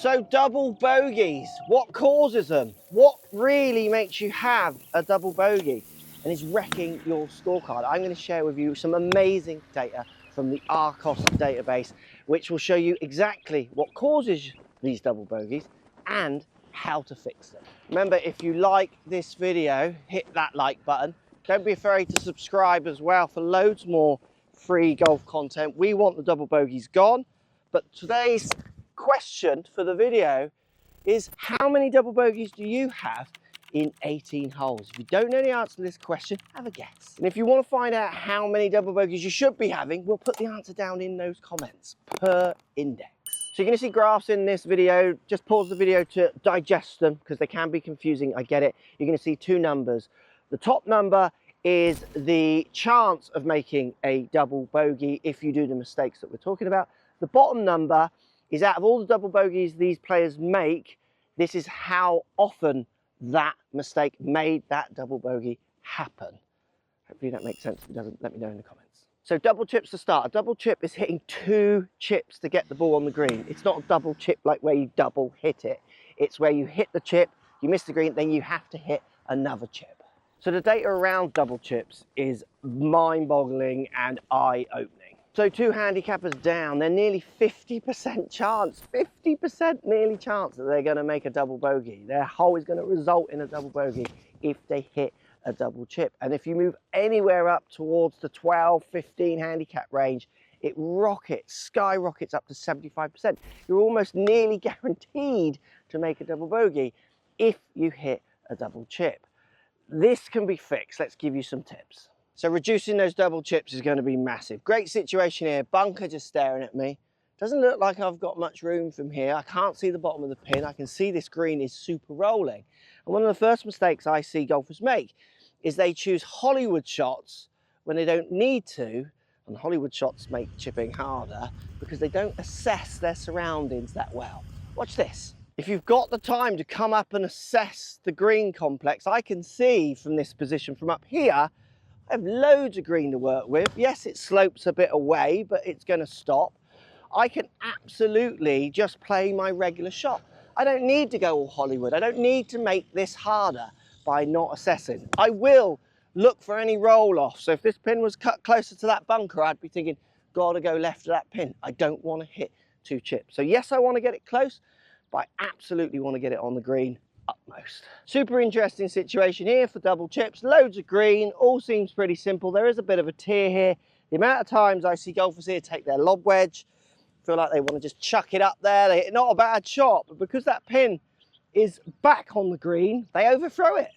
So double bogeys, what causes them? What really makes you have a double bogey and is wrecking your scorecard? I'm going to share with you some amazing data from the Arcos database, which will show you exactly what causes these double bogeys and how to fix them. Remember, if you like this video, hit that like button. Don't be afraid to subscribe as well for loads more free golf content. We want the double bogeys gone, but today's question for the video is, how many double bogeys do you have in 18 holes? If you don't know the answer to this question, have a guess. And if you want to find out how many double bogeys you should be having, we'll put the answer down in those comments per index. So you're going to see graphs in this video. Just pause the video to digest them because they can be confusing. I get it. You're going to see two numbers. The top number is the chance of making a double bogey if you do the mistakes that we're talking about. The bottom number is out of all the double bogeys these players make, this is how often that mistake made that double bogey happen. Hopefully that makes sense. If it doesn't, let me know in the comments. So double chips to start. A double chip is hitting 2 chips to get the ball on the green. It's not a double chip like where you double hit it. It's where you hit the chip, you miss the green, then you have to hit another chip. So the data around double chips is mind-boggling and eye-opening. So 2 handicappers down, they're nearly 50% chance, 50% nearly chance that they're going to make a double bogey. Their hole is going to result in a double bogey if they hit a double chip. And if you move anywhere up towards the 12, 15 handicap range, it rockets, skyrockets up to 75%. You're almost nearly guaranteed to make a double bogey if you hit a double chip. This can be fixed. Let's give you some tips. So reducing those double chips is going to be massive. Great situation here. Bunker just staring at me. Doesn't look like I've got much room from here. I can't see the bottom of the pin. I can see this green is super rolling. And one of the first mistakes I see golfers make is they choose Hollywood shots when they don't need to. And Hollywood shots make chipping harder because they don't assess their surroundings that well. Watch this. If you've got the time to come up and assess the green complex, I can see from this position from up here, I have loads of green to work with. Yes, it slopes a bit away, but it's going to stop. I can absolutely just play my regular shot. I don't need to go all Hollywood. I don't need to make this harder by not assessing. I will look for any roll off. So if this pin was cut closer to that bunker, I'd be thinking, gotta go left of that pin. I don't want to hit 2 chips. So yes, I want to get it close, but I absolutely want to get it on the green utmost. Super interesting situation here for double chips. Loads of green, all seems pretty simple. There is a bit of a tear here. The amount of times I see golfers here take their lob wedge, feel like they want to just chuck it up there. Not a bad shot, but because that pin is back on the green, they overthrow it.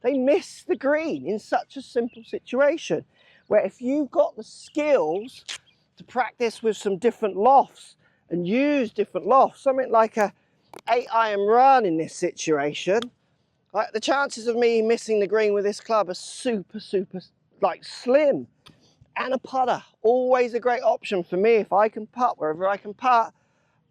They miss the green in such a simple situation, where if you've got the skills to practice with some different lofts and use different lofts, something like a 8-iron run in this situation, like the chances of me missing the green with this club are super like slim. And a putter, always a great option for me. If I can putt, wherever I can putt,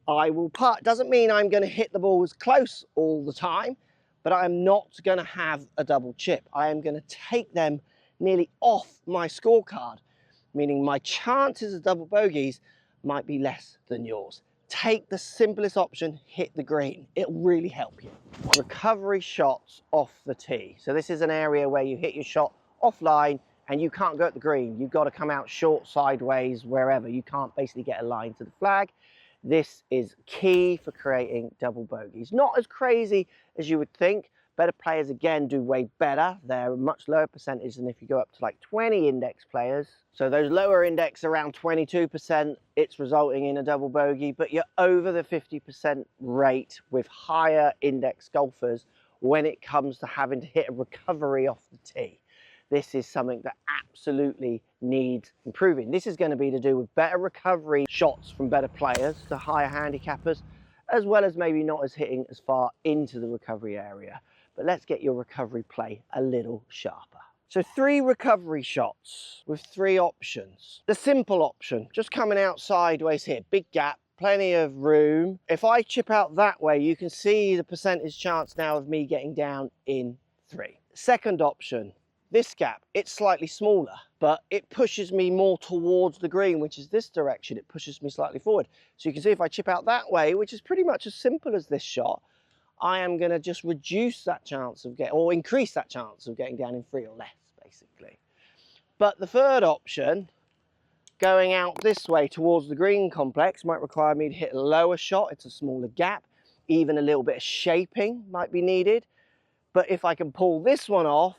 I will putt. Doesn't mean I'm going to hit the ball as close all the time, but I'm not going to have a double chip. I am going to take them nearly off my scorecard, meaning my chances of double bogeys might be less than yours. Take the simplest option, hit the green. It'll really help you. Recovery shots off the tee. So this is an area where you hit your shot offline and you can't go at the green. You've got to come out short, sideways, wherever. You can't basically get a line to the flag. This is key for creating double bogeys. Not as crazy as you would think. Better players, again, do way better. They're a much lower percentage than if you go up to like 20 index players. So those lower index around 22%, it's resulting in a double bogey, but you're over the 50% rate with higher index golfers when it comes to having to hit a recovery off the tee. This is something that absolutely needs improving. This is going to be to do with better recovery shots from better players, the higher handicappers, as well as maybe not as hitting as far into the recovery area. But let's get your recovery play a little sharper. So 3 recovery shots with 3 options. The simple option, just coming out sideways here, big gap, plenty of room. If I chip out that way, you can see the percentage chance now of me getting down in 3. Second option, This gap, it's slightly smaller, but it pushes me more towards the green, which is this direction. It pushes me slightly forward. So you can see if I chip out that way, which is pretty much as simple as this shot, I am going to just reduce that chance of getting, or increase that chance of getting down in 3 or less, basically. But the third option, going out this way towards the green complex, might require me to hit a lower shot. It's a smaller gap. Even a little bit of shaping might be needed. But if I can pull this one off,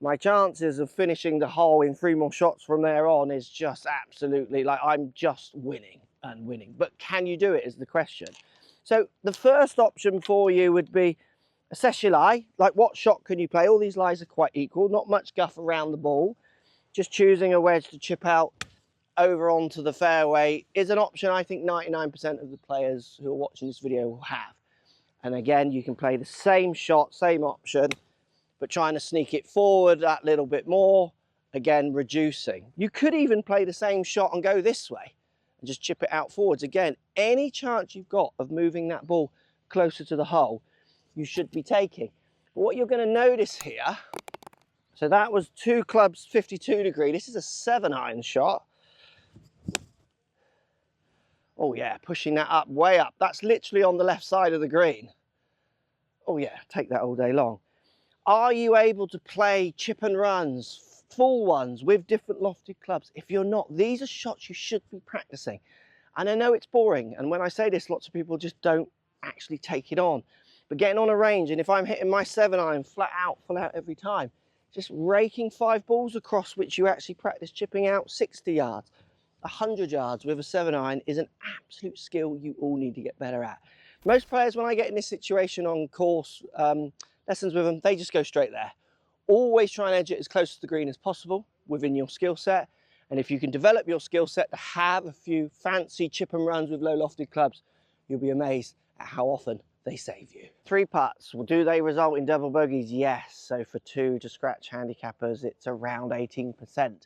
my chances of finishing the hole in 3 more shots from there on is just absolutely, like, I'm just winning and winning. But can you do it is the question. So the first option for you would be assess your lie. Like, what shot can you play? All these lies are quite equal, not much guff around the ball. Just choosing a wedge to chip out over onto the fairway is an option I think 99% of the players who are watching this video will have. And again, you can play the same shot, same option, but trying to sneak it forward that little bit more, again, reducing. You could even play the same shot and go this way and just chip it out forwards. Again, any chance you've got of moving that ball closer to the hole, you should be taking. But what you're going to notice here, so that was 2 clubs 52 degree. This is a 7-iron shot. Oh yeah, pushing that up, way up. That's literally on the left side of the green. Oh yeah, take that all day long. Are you able to play chip and runs, full ones, with different lofted clubs? If you're not, these are shots you should be practicing. And I know it's boring, and when I say this, lots of people just don't actually take it on. But getting on a range, and if I'm hitting my 7-iron flat out, full out every time, just raking 5 balls across which you actually practice chipping out 60 yards, 100 yards with a 7-iron is an absolute skill you all need to get better at. Most players, when I get in this situation on course lessons with them, they just go straight there. Always try and edge it as close to the green as possible within your skill set. And if you can develop your skill set to have a few fancy chip and runs with low lofted clubs, you'll be amazed at how often they save you. 3 putts, well, do they result in double bogeys? Yes. So for 2 to scratch handicappers, it's around 18%. There's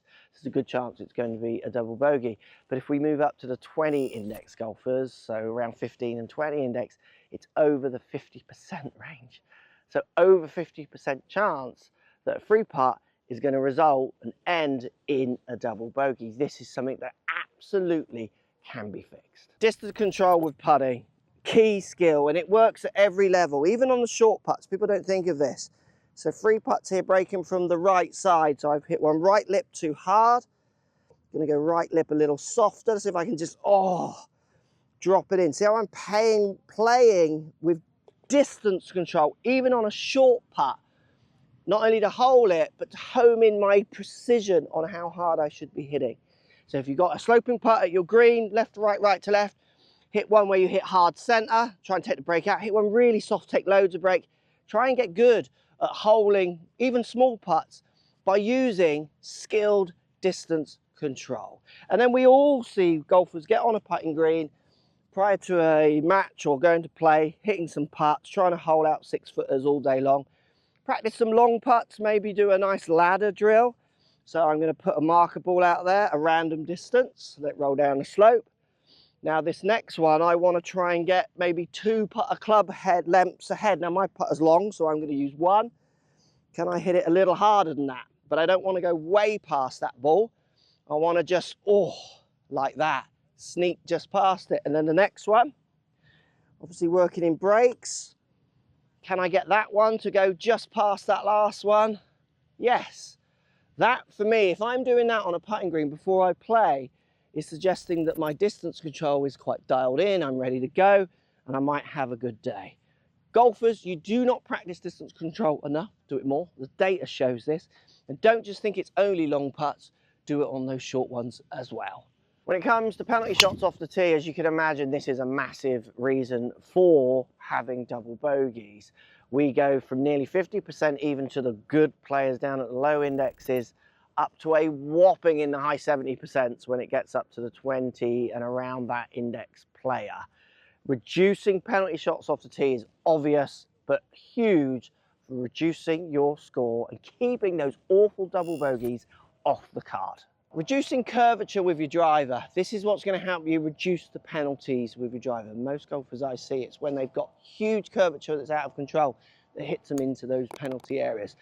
a good chance it's going to be a double bogey. But if we move up to the 20 index golfers, so around 15 and 20 index, it's over the 50% range. So over 50% chance that a 3 putt is going to result and end in a double bogey. This is something that absolutely can be fixed. Distance control with putting, key skill, and it works at every level, even on the short putts. People don't think of this. So 3 putts here breaking from the right side. So I've hit one right lip too hard. Gonna go right lip a little softer. Let's see if I can just, drop it in. See how I'm playing with distance control, even on a short putt. Not only to hole it, but to home in my precision on how hard I should be hitting. So if you've got a sloping putt at your green, left to right, right to left, hit one where you hit hard center, try and take the break out. Hit one really soft, take loads of break. Try and get good at holing even small putts by using skilled distance control. And then we all see golfers get on a putting green prior to a match or going to play, hitting some putts, trying to hole out 6-footers all day long. Practice some long putts, maybe do a nice ladder drill. So I'm going to put a marker ball out there, a random distance, let it roll down the slope. Now this next one, I want to try and get maybe 2 putter club head lengths ahead. Now my putter's long, so I'm going to use 1. Can I hit it a little harder than that? But I don't want to go way past that ball. I want to just, like that, sneak just past it. And then the next one, obviously working in breaks. Can I get that one to go just past that last one? Yes. That, for me, if I'm doing that on a putting green before I play, is suggesting that my distance control is quite dialed in, I'm ready to go, and I might have a good day. Golfers, you do not practice distance control enough. Do it more. The data shows this. And don't just think it's only long putts. Do it on those short ones as well. When it comes to penalty shots off the tee, as you can imagine, this is a massive reason for having double bogeys. We go from nearly 50% even to the good players down at the low indexes, up to a whopping in the high 70% when it gets up to the 20 and around that index player. Reducing penalty shots off the tee is obvious, but huge for reducing your score and keeping those awful double bogeys off the card. Reducing curvature with your driver. This is what's going to help you reduce the penalties with your driver. Most golfers I see, it's when they've got huge curvature that's out of control that hits them into those penalty areas.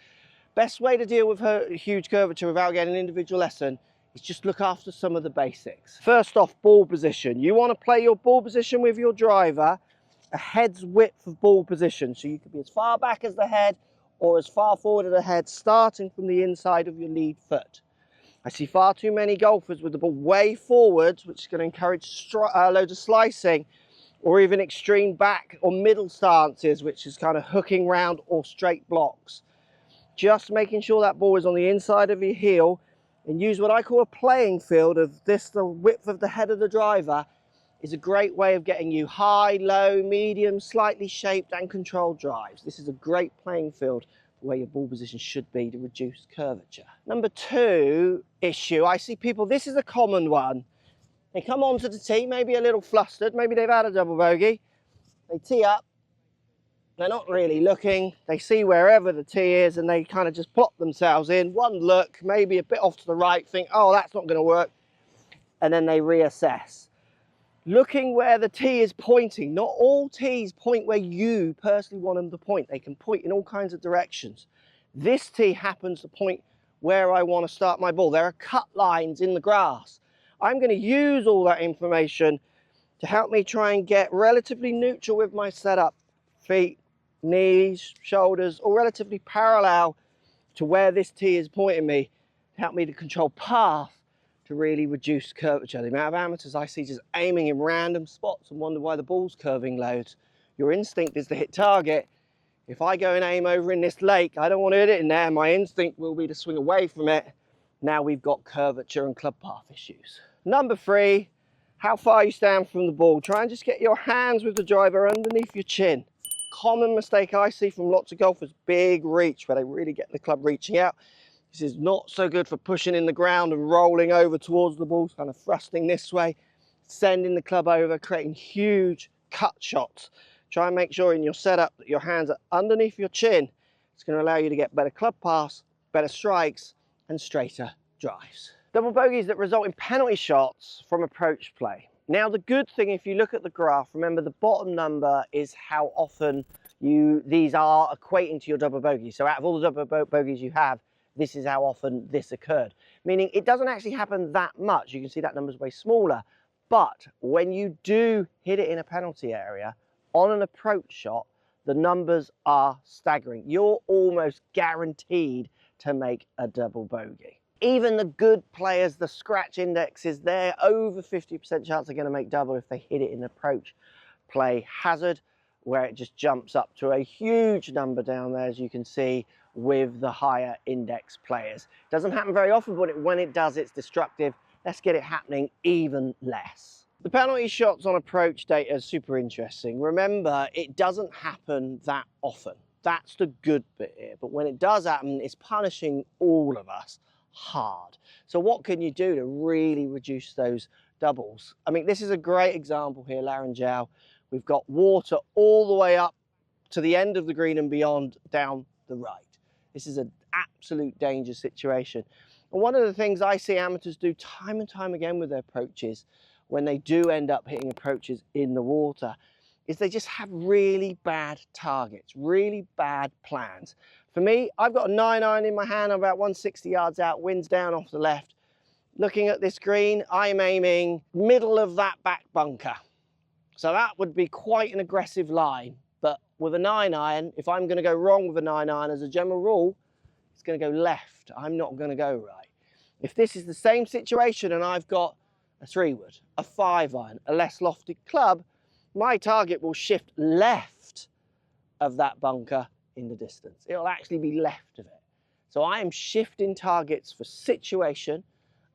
Best way to deal with her huge curvature without getting an individual lesson is just look after some of the basics. First off, ball position. You want to play your ball position with your driver a head's width of ball position. So you could be as far back as the head or as far forward as the head, starting from the inside of your lead foot. I see far too many golfers with the ball way forwards, which is going to encourage loads of slicing, or even extreme back or middle stances, which is kind of hooking round or straight blocks. Just making sure that ball is on the inside of your heel, and use what I call a playing field of this, the width of the head of the driver, is a great way of getting you high, low, medium, slightly shaped and controlled drives. This is a great playing field for where your ball position should be to reduce curvature. Number two issue, I see people, this is a common one. They come onto the tee, maybe a little flustered, maybe they've had a double bogey. They tee up, they're not really looking, they see wherever the tee is and they kind of just plop themselves in. One look, maybe a bit off to the right, think, oh, that's not going to work, and then they reassess. Looking where the tee is pointing. Not all tees point where you personally want them to point. They can point in all kinds of directions. This tee happens to point where I want to start my ball. There are cut lines in the grass. I'm going to use all that information to help me try and get relatively neutral with my setup. Feet, knees, shoulders, all relatively parallel to where this tee is pointing me, to help me to control path, to really reduce curvature. The amount of amateurs I see just aiming in random spots and wonder why the ball's curving loads. Your instinct is to hit target. If I go and aim over in this lake, I don't want to hit it in there. My instinct will be to swing away from it. Now we've got curvature and club path issues. Number three, how far you stand from the ball. Try and just get your hands with the driver underneath your chin. Common mistake I see from lots of golfers, big reach, where they really get the club reaching out. This is not so good for pushing in the ground and rolling over towards the ball, kind of thrusting this way, sending the club over, creating huge cut shots. Try and make sure in your setup that your hands are underneath your chin. It's going to allow you to get better club pass, better strikes, and straighter drives. Double bogeys that result in penalty shots from approach play. Now the good thing, if you look at the graph, remember the bottom number is how often these are equating to your double bogey. So out of all the double bogeys you have, this is how often this occurred. Meaning it doesn't actually happen that much. You can see that number's way smaller. But when you do hit it in a penalty area, on an approach shot, the numbers are staggering. You're almost guaranteed to make a double bogey. Even the good players, the scratch indexes, they're over 50% chance they're going to make double if they hit it in approach play hazard, where it just jumps up to a huge number down there, as you can see, with the higher index players. Doesn't happen very often, but when it does, it's destructive. Let's get it happening even less. The penalty shots on approach data is super interesting. Remember, it doesn't happen that often. That's the good bit here. But when it does happen, it's punishing all of us hard. So what can you do to really reduce those doubles? I mean, this is a great example here, Larangel. We've got water all the way up to the end of the green and beyond down the right. This is an absolute danger situation. And one of the things I see amateurs do time and time again with their approaches, when they do end up hitting approaches in the water, is they just have really bad targets, really bad plans. For me, I've got a 9-iron in my hand, I'm about 160 yards out, wind's down off the left. Looking at this green, I'm aiming middle of that back bunker. So that would be quite an aggressive line. But with a 9-iron, if I'm going to go wrong with a 9-iron as a general rule, it's going to go left. I'm not going to go right. If this is the same situation and I've got a 3-wood, a 5-iron, a less lofted club, my target will shift left of that bunker in the distance. It'll actually be left of it. So I am shifting targets for situation.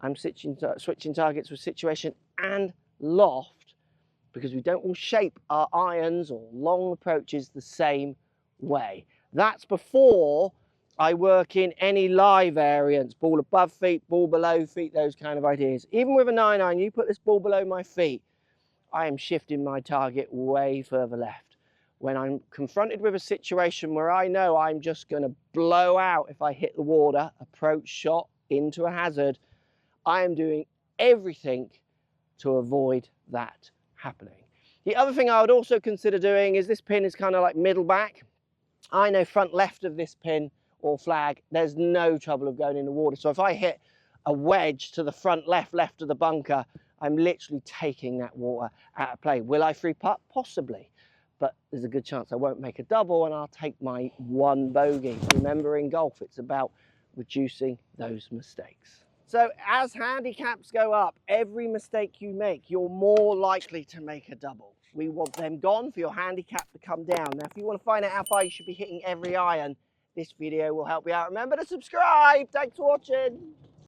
I'm switching targets for situation and loft, because we don't all shape our irons or long approaches the same way. That's before I work in any lie variants, ball above feet, ball below feet, those kind of ideas. Even with a 9-iron, you put this ball below my feet, I am shifting my target way further left. When I'm confronted with a situation where I know I'm just going to blow out if I hit the water, approach shot into a hazard, I am doing everything to avoid that happening. The other thing I would also consider doing is, this pin is kind of like middle back. I know front left of this pin or flag, there's no trouble of going in the water. So if I hit a wedge to the front left of the bunker, I'm literally taking that water out of play. Will I free putt? Possibly, but there's a good chance I won't make a double and I'll take my 1 bogey. Remember, in golf, it's about reducing those mistakes. So as handicaps go up, every mistake you make, you're more likely to make a double. We want them gone for your handicap to come down. Now, if you want to find out how far you should be hitting every iron, this video will help you out. Remember to subscribe. Thanks for watching.